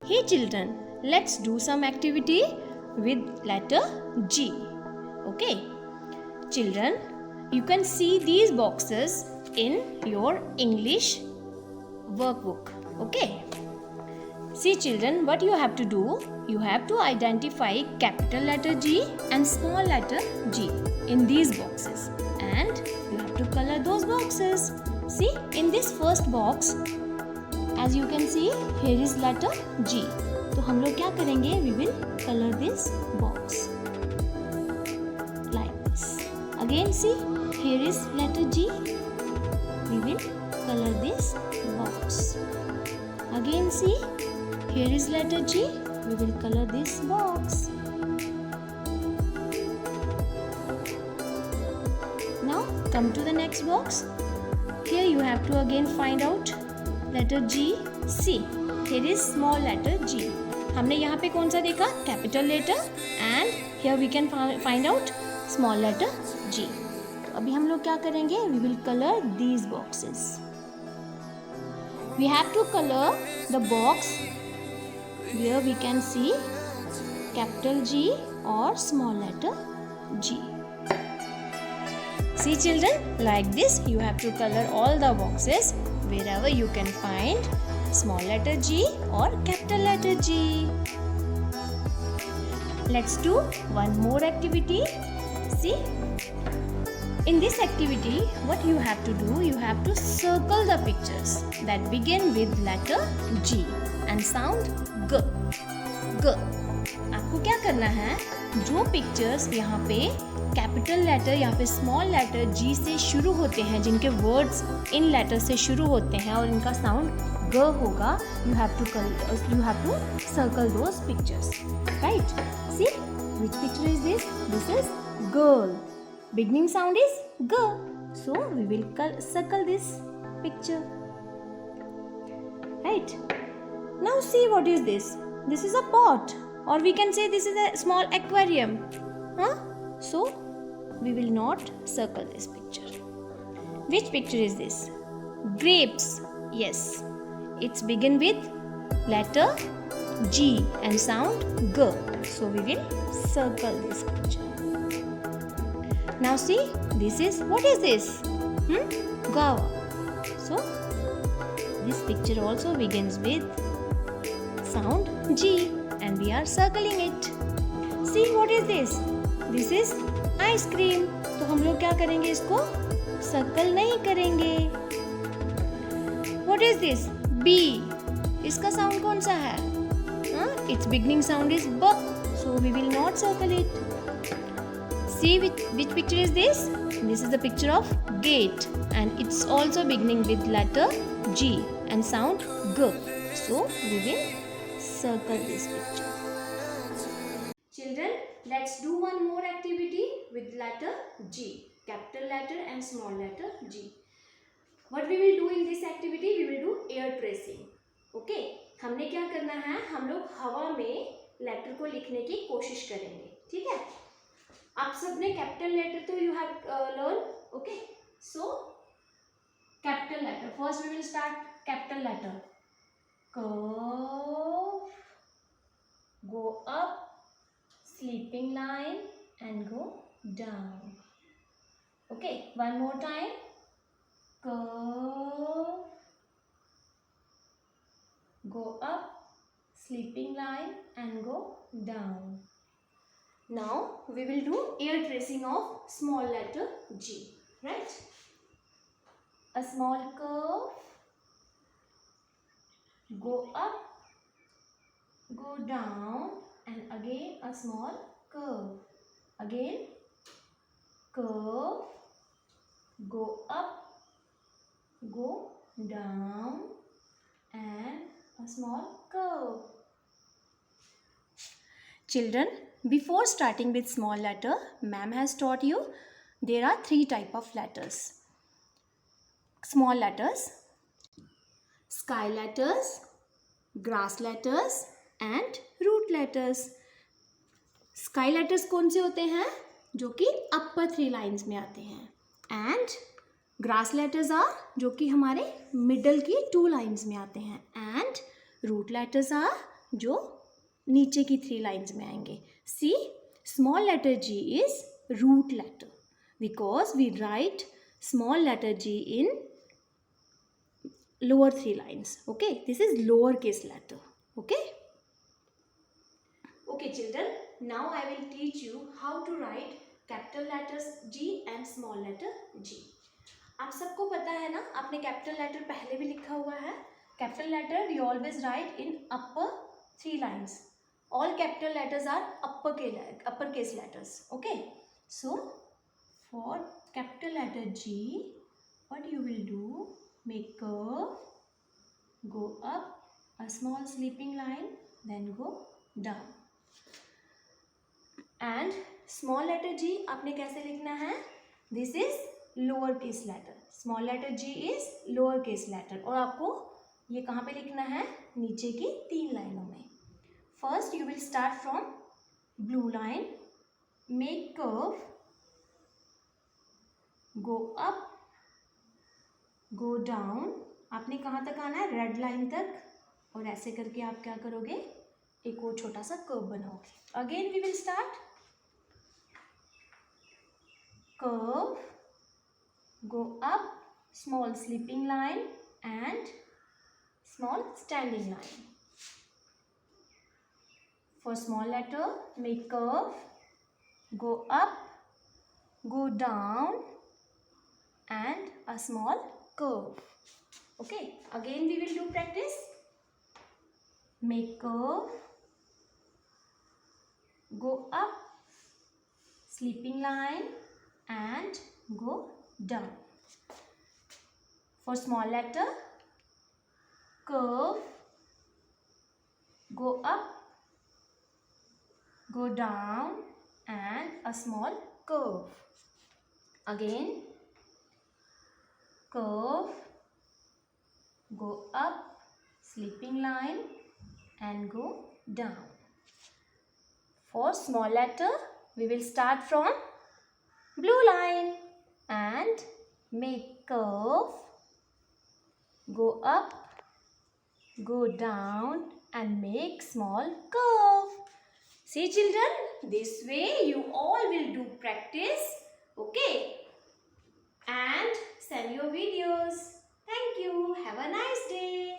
Hey children, let's do some activity with letter G. Okay, children, you can see these boxes in your English workbook. Okay, see children, what you have to do, you have to identify capital letter G and small letter G in these boxes, and you have to color those boxes. See, in this first box, as you can see, here is letter G. तो हम लोग क्या करेंगे, we will color this box like this. Again see, here is letter G. We will color this box. Again see, here is letter G. We will color this box. Now come to the next box. Here you have to again find out letter G. C. Here is small letter G. हमने यहाँ पे कौन सा देखा, capital letter, and here we can find out small letter G. तो अभी हम लोग क्या करेंगे, we will colour these boxes. We have to colour the box where we can see capital G और small letter G. See children, like this you have to color all the boxes wherever you can find small letter G or capital letter G. Let's do one more activity. See, in this activity what you have to do, you have to circle the pictures that begin with letter G and sound G. G. आपको क्या करना है, जो pictures यहाँ पे capital letter या फिर small letter G से शुरू होते हैं, जिनके वर्ड्स इन लेटर से शुरू होते हैं और इनका साउंड ग होगा, you have to circle those pictures, right? See, which picture is this? This is girl. Beginning sound is G, so we will circle this picture, right? Now see, what is this? This is a pot, or we can say this is a small aquarium. So we will not circle this picture. Which picture is this? Grapes. Yes, it's begin with letter G and sound G, so we will circle this picture. Now see, this is, what is this? Guava. So this picture also begins with sound G and we are circling it. See, what is this? This is ice cream. तो हम लोग क्या करेंगे, इसको circle नहीं करेंगे. What is this? B. इसका sound कौन सा है? Its beginning sound is B, so we will not circle it. See, which picture is this? This is the picture of gate and it's also beginning with letter G and sound G, so we will circle this picture. Children, let's do one more activity with letter G, capital letter and small letter G. What we will do in this activity, we will do air tracing. Okay, हमने क्या करना है, हम लोग हवा में letter को लिखने की कोशिश करेंगे. ठीक है, आप सबने कैपिटल लेटर तो you have learn. Okay, so capital letter, first we will start capital letter. Curve, go up, sleeping line and go down. Okay, one more time. Curve, go up, sleeping line and go down. Now we will do air tracing of small letter G, right? A small curve, go up, go down and again a small curve. Again curve, go up, go down and a small curve. Children, before starting with small letter, ma'am has taught you there are 3 type of letters. Small letters, sky letters, grass letters and root letters. Sky letters कौन से होते हैं, जो कि upper 3 lines में आते हैं, and grass letters are जो कि हमारे middle की 2 lines में आते हैं, and root letters are जो नीचे की 3 लाइन्स में आएंगे. See, small letter G is root letter because we write small letter G in lower 3 lines. Okay, this is lower case letter. Okay. Okay children, now I will teach you how to write capital letters G and small letter G. आप सबको पता है ना, आपने capital letter पहले भी लिखा हुआ है. Capital letter we always write in upper 3 lines. All capital letters are uppercase letters. Okay, so for capital letter G, what you will do, make curve, go up a small sleeping line, then go down. And small letter G आपने कैसे लिखना है? This is lower case letter. Small letter G is lower case letter. और आपको ये कहाँ पे लिखना है? नीचे की 3 लाइनों में. First you will start from blue line, make curve, go up, go down. आपने कहाँ तक आना है? रेड लाइन तक. और ऐसे करके आप क्या करोगे? एक और छोटा सा कर्व बनाओगे. Again we will start curve, go up, small sleeping line and small standing line. For small letter, make curve, go up, go down and a small curve. Okay, again we will do practice. Make curve, go up, sleeping line and go down. For small letter, curve, go up, go down and a small curve. Again, curve, go up, sleeping line and go down. For small letter, we will start from blue line and make curve, go up, go down and make small curve. See children, this way you all will do practice. Okay, and send your videos. Thank you. Have a nice day.